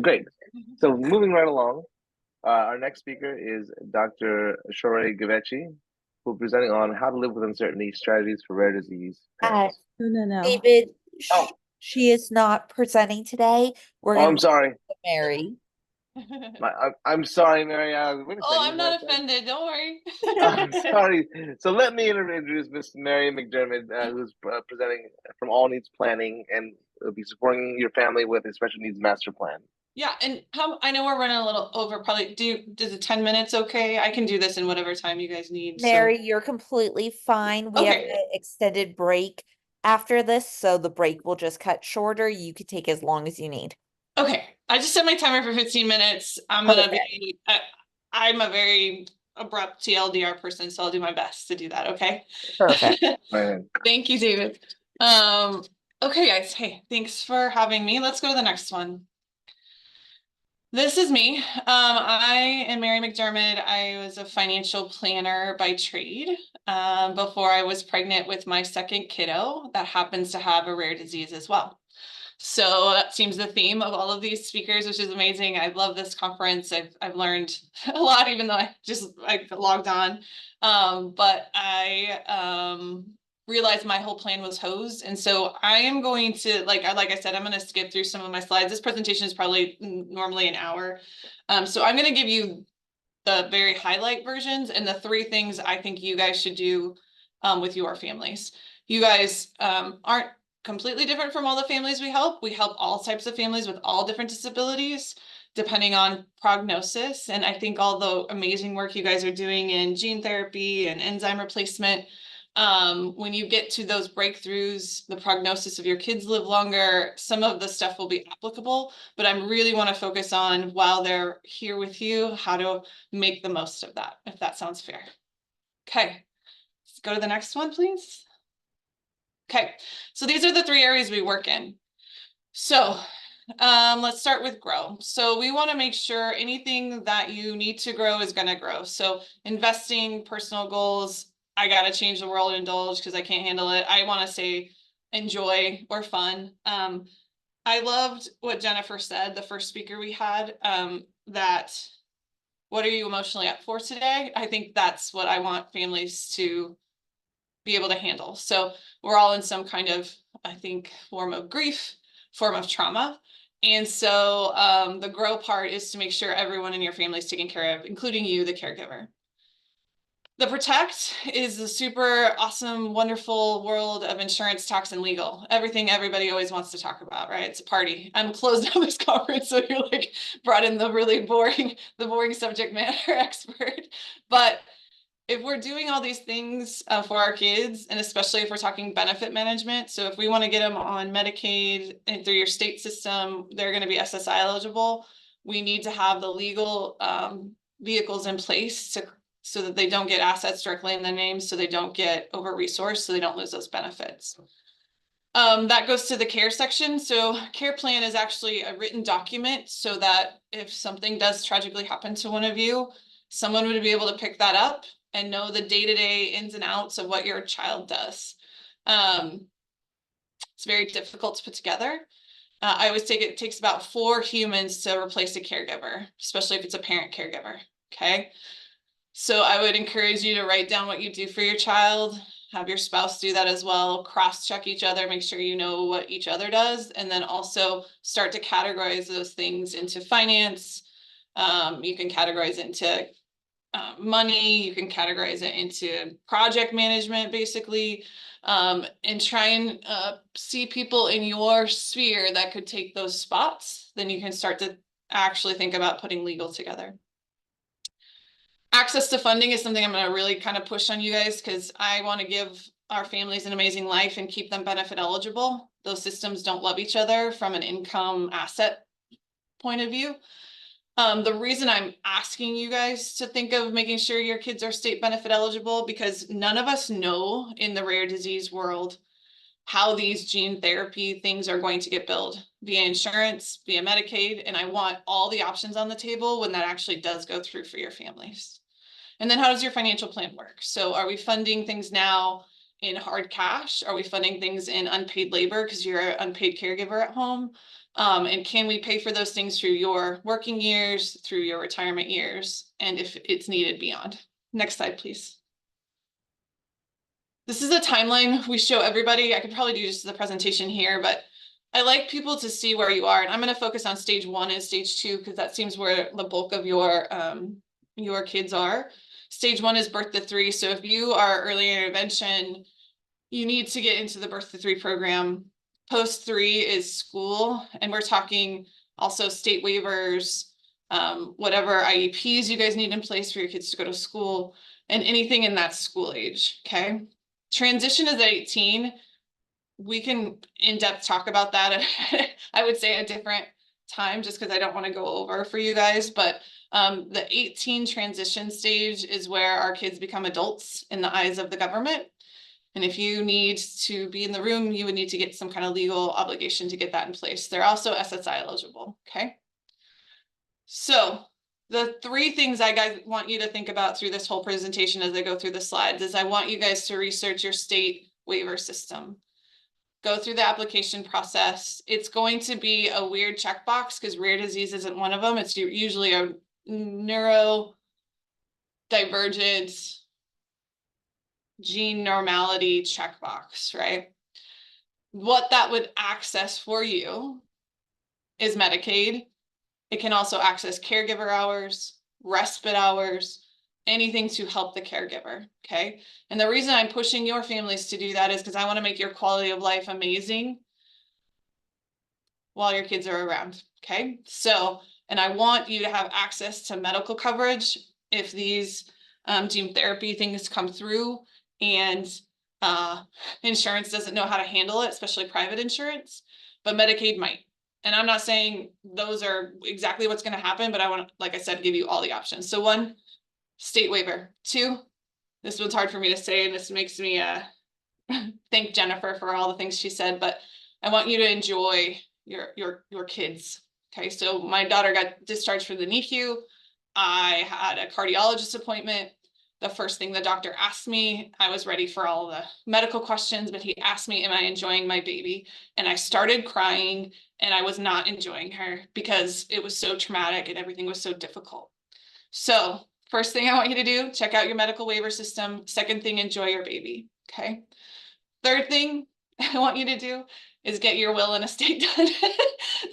Great. So moving right along, our next speaker is Dr. Shore Gavechi, who will be presenting on how to live with uncertainty, strategies for rare disease Uh, parents. No, no, no. David, Oh, she is not presenting today. We're oh, going I'm to sorry. Mary. I'm sorry, Mary. Wait a Oh, second. I'm What not did I say? offended. Don't worry. I'm sorry. So let me introduce Miss Mary McDirmid, who's presenting from All Needs Planning and will be supporting your family with a special needs master plan. Yeah, and how I know we're running a little over. Probably does it 10 minutes okay? I can do this in whatever time you guys need. So Mary, you're completely fine. We have okay, an extended break after this, so the break will just cut shorter. You could take as long as you need. okay. I just set my timer for 15 minutes. Perfect. I'm a very abrupt TLDR person, so I'll do my best to do that. Okay. Perfect. Right. Thank you, David. Um, okay, guys. Hey, thanks for having me. Let's go to the next one. This is me. I am Mary McDirmid. I was a financial planner by trade before I was pregnant with my second kiddo that happens to have a rare disease as well. So that seems the theme of all of these speakers, which is amazing. I love this conference. I've learned a lot, even though I logged on. But I realized my whole plan was hosed. And so I am going to, like I said, I'm going to skip through some of my slides. This presentation is probably normally an hour. So I'm going to give you the very highlight versions and the three things I think you guys should do with your families. You guys aren't completely different from all the families we help. We help all types of families with all different disabilities, depending on prognosis. And I think all the amazing work you guys are doing in gene therapy and enzyme replacement, when you get to those breakthroughs, the prognosis of your kids live longer, some of the stuff will be applicable, but I really want to focus on while they're here with you, how to make the most of that, if that sounds fair. Okay, let's go to the next one, please. Okay, so these are the three areas we work in. So let's start with grow. So we want to make sure anything that you need to grow is going to grow. So investing, personal goals, I got to change the world, indulge because I can't handle it. I want to say enjoy or fun. I loved what Jennifer said, the first speaker we had, that what are you emotionally up for today? I think that's what I want families to be able to handle. So we're all in some kind of, I think, form of grief, form of trauma. And so the grow part is to make sure everyone in your family is taken care of, including you, the caregiver. The protect is the super awesome, wonderful world of insurance, tax, and legal. Everything everybody always wants to talk about, right? It's a party. I'm closed on this conference, so you're like brought in the really boring, subject matter expert. But if we're doing all these things for our kids, and especially if we're talking benefit management, so if we want to get them on Medicaid and through your state system, they're going to be SSI eligible. We need to have the legal vehicles in place so that they don't get assets directly in their names, so they don't get over-resourced, so they don't lose those benefits. That goes to the care section. So care plan is actually a written document so that if something does tragically happen to one of you, someone would be able to pick that up and know the day-to-day ins and outs of what your child does. It's very difficult to put together. I always it takes about 4 humans to replace a caregiver, especially if it's a parent caregiver, okay? So I would encourage you to write down what you do for your child, have your spouse do that as well, cross-check each other, make sure you know what each other does, and then also start to categorize those things into finance. You can categorize it into money, you can categorize it into project management, basically, and try and see people in your sphere that could take those spots. Then you can start to actually think about putting legal together. Access to funding is something I'm going to really kind of push on you guys because I want to give our families an amazing life and keep them benefit eligible. Those systems don't love each other from an income asset point of view. The reason I'm asking you guys to think of making sure your kids are state benefit eligible, because none of us know in the rare disease world how these gene therapy things are going to get billed via insurance, via Medicaid, and I want all the options on the table when that actually does go through for your families. And then how does your financial plan work? So are we funding things now in hard cash? Are we funding things in unpaid labor because you're an unpaid caregiver at home? And can we pay for those things through your working years, through your retirement years, and if it's needed beyond? Next slide, please. This is a timeline we show everybody. I could probably do just the presentation here, but I like people to see where you are. And I'm going to focus on stage 1 and stage 2 because that seems where the bulk of your kids are. Stage 1 is birth to 3. So if you are early intervention, you need to get into the birth to 3 program. Post 3 is school. And we're talking also state waivers, whatever IEPs you guys need in place for your kids to go to school, and anything in that school age, okay? Transition is at 18. We can in-depth talk about that. I would say a different time just because I don't want to go over for you guys, but the 18 transition stage is where our kids become adults in the eyes of the government. And if you need to be in the room, you would need to get some kind of legal obligation to get that in place. They're also SSI eligible, okay? So the 3 things I guys want you to think about through this whole presentation as I go through the slides is I want you guys to research your state waiver system. Go through the application process. It's going to be a weird checkbox because rare disease isn't one of them. It's usually a neurodivergent gene normality checkbox, right? What that would access for you is Medicaid. It can also access caregiver hours, respite hours, anything to help the caregiver, okay? And the reason I'm pushing your families to do that is because I want to make your quality of life amazing while your kids are around, okay? So, and I want you to have access to medical coverage if these gene therapy things come through and insurance doesn't know how to handle it, especially private insurance, but Medicaid might. And I'm not saying those are exactly what's going to happen, but I want to, like I said, give you all the options. So 1, state waiver. 2, this one's hard for me to say, and this makes me thank Jennifer for all the things she said, but I want you to enjoy your kids. Okay, so my daughter got discharged from the NICU. I had a cardiologist appointment. The first thing the doctor asked me, I was ready for all the medical questions, but he asked me, am I enjoying my baby? And I started crying, and I was not enjoying her because it was so traumatic and everything was so difficult. So first thing I want you to do, check out your medical waiver system. Second thing, enjoy your baby, okay? Third thing I want you to do is get your will and estate done.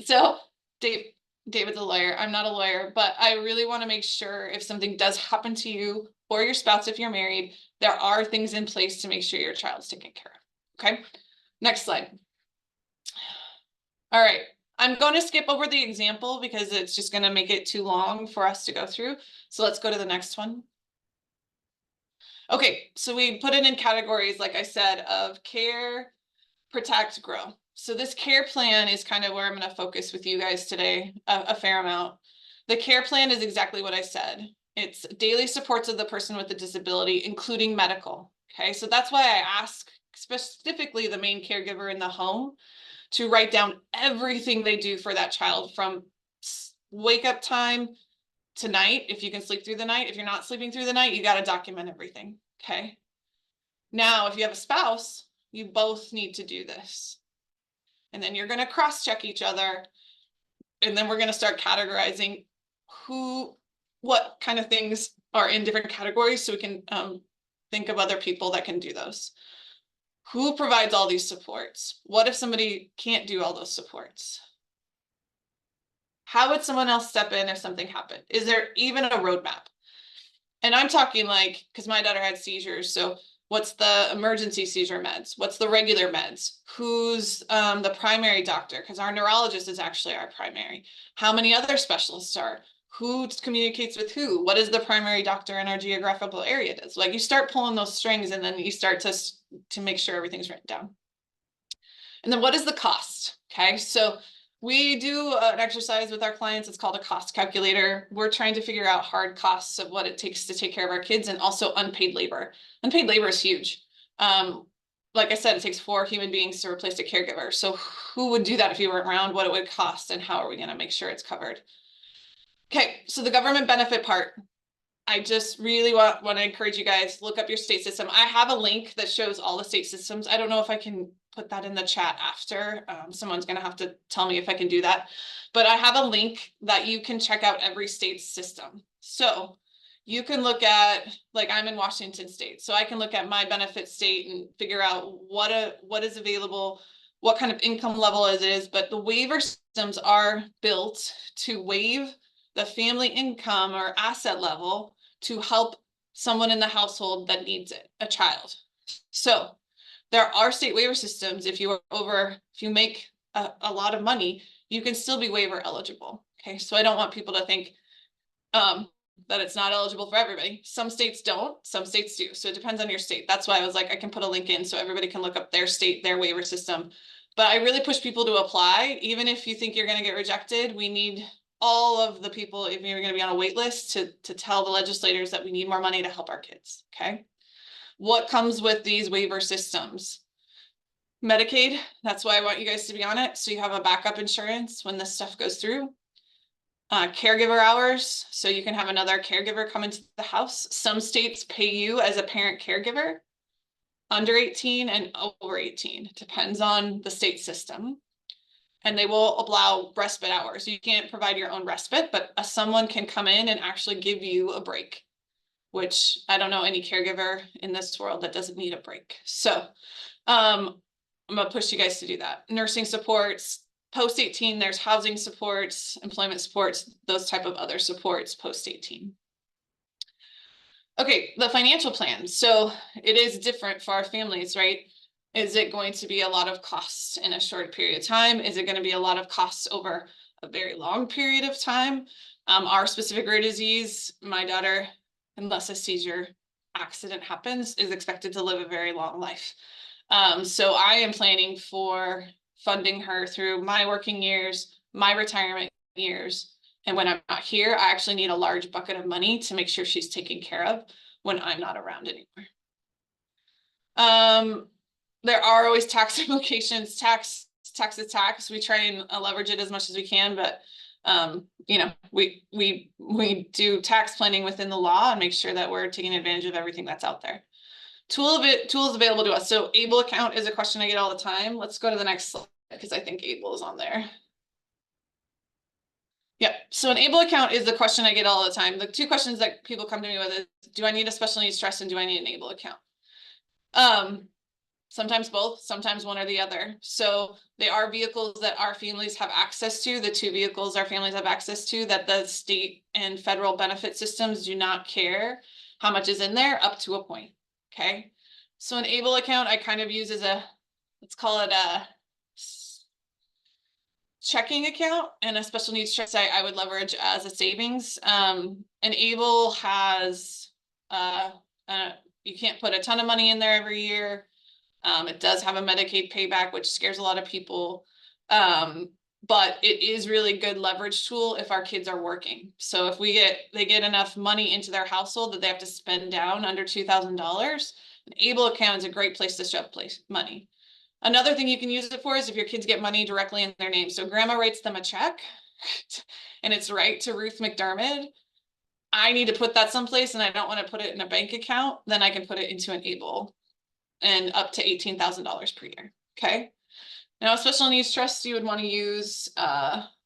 So David's a lawyer. I'm not a lawyer, but I really want to make sure if something does happen to you or your spouse, if you're married, there are things in place to make sure your child's taken care of, okay? Next slide. All right. I'm going to skip over the example because it's just going to make it too long for us to go through. So let's go to the next one. Okay, so we put it in categories, like I said, of care, protect, grow. So this care plan is kind of where I'm going to focus with you guys today, a fair amount. The care plan is exactly what I said. It's daily supports of the person with the disability, including medical. Okay, so that's why I ask specifically the main caregiver in the home to write down everything they do for that child from wake up time to night. If you can sleep through the night, if you're not sleeping through the night, you got to document everything. Okay. Now, if you have a spouse, you both need to do this. And then you're going to cross-check each other. And then we're going to start categorizing what kind of things are in different categories so we can think of other people that can do those. Who provides all these supports? What if somebody can't do all those supports? How would someone else step in if something happened? Is there even a roadmap? And I'm talking like, because my daughter had seizures, so what's the emergency seizure meds? What's the regular meds? Who's the primary doctor? Because our neurologist is actually our primary. How many other specialists are? Who communicates with who? What is the primary doctor in our geographical area does? Like you start pulling those strings and then you start to make sure everything's written down. And then what is the cost? Okay, so we do an exercise with our clients. It's called a cost calculator. We're trying to figure out hard costs of what it takes to take care of our kids and also unpaid labor. Unpaid labor is huge. Like I said, it takes 4 human beings to replace a caregiver. So who would do that if you weren't around, what it would cost, and how are we going to make sure it's covered? Okay, so the government benefit part. I just really want to encourage you guys, look up your state system. I have a link that shows all the state systems. I don't know if I can put that in the chat after. Someone's going to have to tell me if I can do that. But I have a link that you can check out every state system. So you can look at, like I'm in Washington State, so I can look at my benefit state and figure out what is available, what kind of income level it is. But the waiver systems are built to waive the family income or asset level to help someone in the household that needs it, a child. So there are state waiver systems. If you make a lot of money, you can still be waiver eligible. Okay, so I don't want people to think that it's not eligible for everybody. Some states don't, some states do. So it depends on your state. That's why I was like, I can put a link in so everybody can look up their state, their waiver system. But I really push people to apply. Even if you think you're going to get rejected, we need all of the people, if you're going to be on a wait list, to tell the legislators that we need more money to help our kids. Okay. What comes with these waiver systems? Medicaid. That's why I want you guys to be on it. So you have a backup insurance when this stuff goes through. Caregiver hours. So you can have another caregiver come into the house. Some states pay you as a parent caregiver under 18 and over 18. Depends on the state system. And they will allow respite hours. You can't provide your own respite, but someone can come in and actually give you a break, which I don't know any caregiver in this world that doesn't need a break. So I'm gonna push you guys to do that. Nursing supports, post 18, there's housing supports, employment supports, those type of other supports post 18. Okay, the financial plan. So it is different for our families, right? Is it going to be a lot of costs in a short period of time? Is it going to be a lot of costs over a very long period of time? Our specific rare disease, my daughter, unless a seizure accident happens, is expected to live a very long life. So I am planning for funding her through my working years, my retirement years. And when I'm not here, I actually need a large bucket of money to make sure she's taken care of when I'm not around anymore. There are always tax implications. Tax is tax. We try and leverage it as much as we can, but you know, we do tax planning within the law and make sure that we're taking advantage of everything that's out there. Tools available to us. So ABLE account is a question I get all the time. Let's go to the next slide because I think ABLE is on there. Yep. So an ABLE account is the question I get all the time. The two questions that people come to me with is, do I need a special needs trust and do I need an ABLE account? Sometimes both, sometimes one or the other. So they are vehicles that our families have access to. The two vehicles our families have access to that the state and federal benefit systems do not care how much is in there up to a point. Okay. So an ABLE account I kind of use as a, let's call it a checking account, and a special needs trust I would leverage as a savings. An ABLE has, you can't put a ton of money in there every year. It does have a Medicaid payback, which scares a lot of people. But it is really good leverage tool if our kids are working. So if they get enough money into their household that they have to spend down under $2,000, an ABLE account is a great place to shove money. Another thing you can use it for is if your kids get money directly in their name. So grandma writes them a check and it's right to Ruth McDirmid. I need to put that someplace and I don't want to put it in a bank account. Then I can put it into an ABLE and up to $18,000 per year. Okay. Now, a special needs trust you would want to use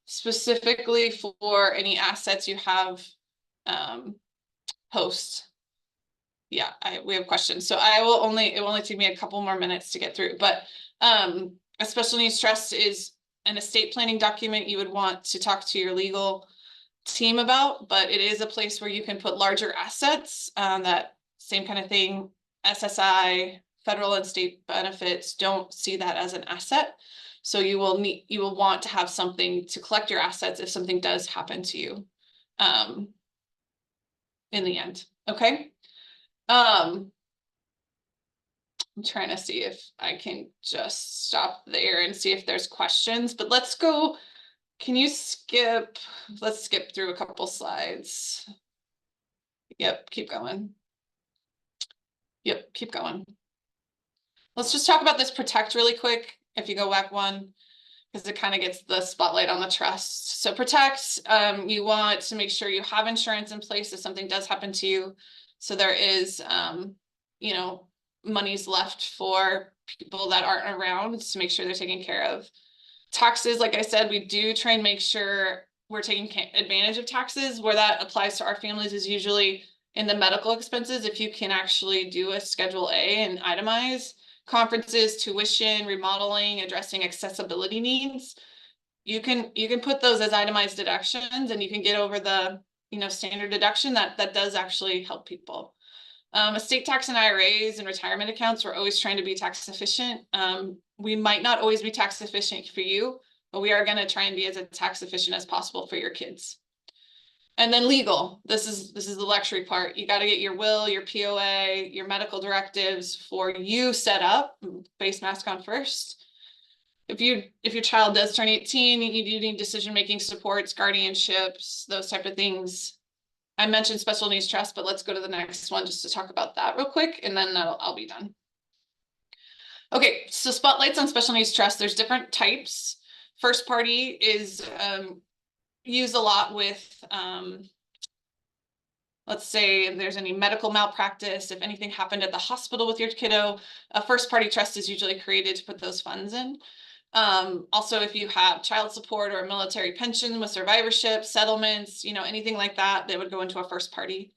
specifically for any assets you have post. Yeah, we have questions. So it will only take me a couple more minutes to get through, but a special needs trust is an estate planning document you would want to talk to your legal team about, but it is a place where you can put larger assets, that same kind of thing. SSI, federal and state benefits don't see that as an asset. So you will want to have something to collect your assets if something does happen to you in the end. Okay. I'm trying to see if I can just stop there and see if there's questions, but let's go. Can you let's skip through a couple slides. Yep, keep going. Yep, keep going. Let's just talk about this protect really quick. If you go back one, because it kind of gets the spotlight on the trust. So protect, you want to make sure you have insurance in place if something does happen to you. So there is, you know, monies left for people that aren't around to make sure they're taken care of. Taxes, like I said, we do try and make sure we're taking advantage of taxes. Where that applies to our families is usually in the medical expenses. If you can actually do a Schedule A and itemize conferences, tuition, remodeling, addressing accessibility needs, you can put those as itemized deductions, and you can get over the, you know, standard deduction. That does actually help people. Estate tax and IRAs and retirement accounts, we're always trying to be tax efficient. We might not always be tax efficient for you, but we are going to try and be as tax efficient as possible for your kids. And then legal, this is the luxury part. You got to get your will, your POA, your medical directives for you set up. Face mask on first. If your child does turn 18, you do need decision-making supports, guardianships, those type of things. I mentioned special needs trust, but let's go to the next one just to talk about that real quick, and then I'll be done. Okay, so spotlights on special needs trust. There's different types. First party is used a lot with, let's say if there's any medical malpractice, if anything happened at the hospital with your kiddo, a first party trust is usually created to put those funds in. Also, if you have child support or a military pension with survivorship, settlements, you know, anything like that, they would go into a first party.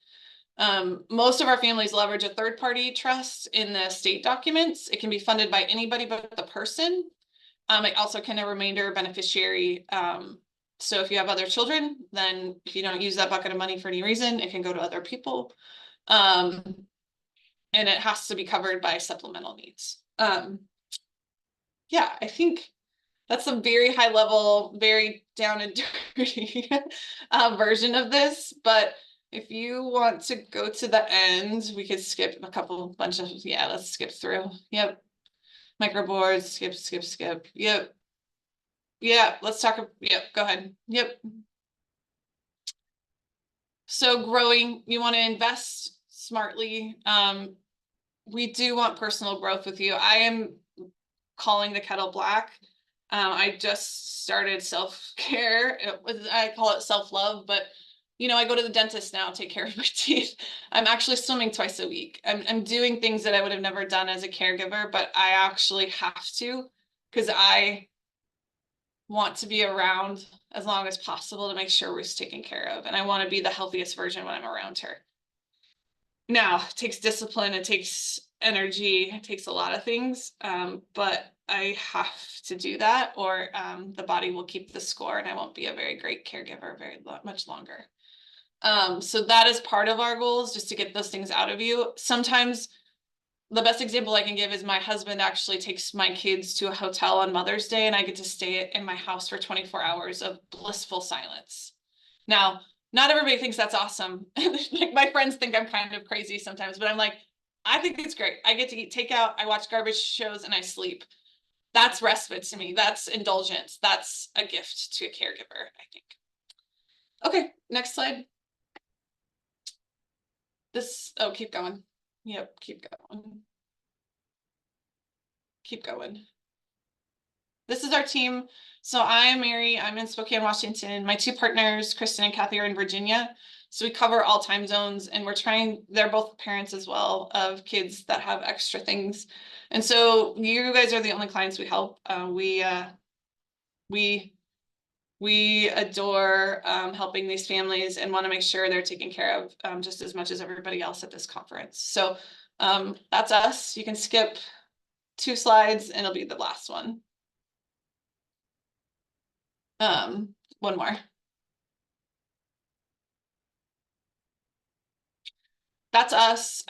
Most of our families leverage a third party trust in the state documents. It can be funded by anybody but the person. It also can a remainder beneficiary. So if you have other children, then if you don't use that bucket of money for any reason, it can go to other people. And it has to be covered by supplemental needs. Yeah, I think that's a very high level, very down and dirty version of this. But if you want to go to the end, we could skip a bunch of, yeah, let's skip through. Yep. Microboards, skip. Yep. Yeah, let's talk. Yep, go ahead. Yep. So growing, you want to invest smartly. We do want personal growth with you. I am calling the kettle black. I just started self-care. I call it self-love, but you know, I go to the dentist now, take care of my teeth. I'm actually swimming twice a week. I'm doing things that I would have never done as a caregiver, but I actually have to, because I want to be around as long as possible to make sure we're taken care of. And I want to be the healthiest version when I'm around her. Now, it takes discipline, it takes energy, it takes a lot of things, but I have to do that, or the body will keep the score and I won't be a very great caregiver much longer. So that is part of our goals, just to get those things out of you. Sometimes the best example I can give is my husband actually takes my kids to a hotel on Mother's Day, and I get to stay in my house for 24 hours of blissful silence. Now, not everybody thinks that's awesome. Like my friends think I'm kind of crazy sometimes, but I'm like, I think it's great. I get to eat takeout, I watch garbage shows, and I sleep. That's respite to me. That's indulgence. That's a gift to a caregiver, I think. Okay, next slide. Oh, keep going. Yep, keep going. Keep going. This is our team. So I'm Mary, I'm in Spokane, Washington. My two partners, Kristen and Kathy, are in Virginia. So we cover all time zones, and they're both parents as well of kids that have extra things. And so you guys are the only clients we help. We adore helping these families and want to make sure they're taken care of just as much as everybody else at this conference. So that's us. You can skip 2 slides and it'll be the last one. One more. That's us.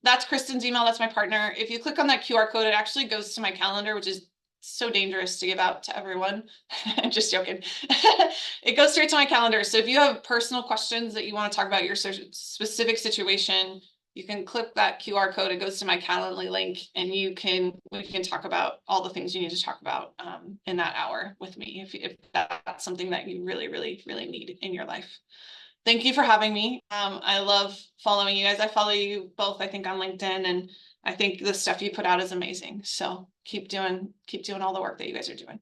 That's Kristen's email. That's my partner. If you click on that QR code, it actually goes to my calendar, which is so dangerous to give out to everyone. I'm just joking. It goes straight to my calendar. So if you have personal questions that you want to talk about your specific situation, you can click that QR code. It goes to my Calendly link, and we can talk about all the things you need to talk about in that hour with me, if that's something that you really, really, really need in your life. Thank you for having me. I love following you guys. I follow you both, I think, on LinkedIn, and I think the stuff you put out is amazing. So keep doing all the work that you guys are doing.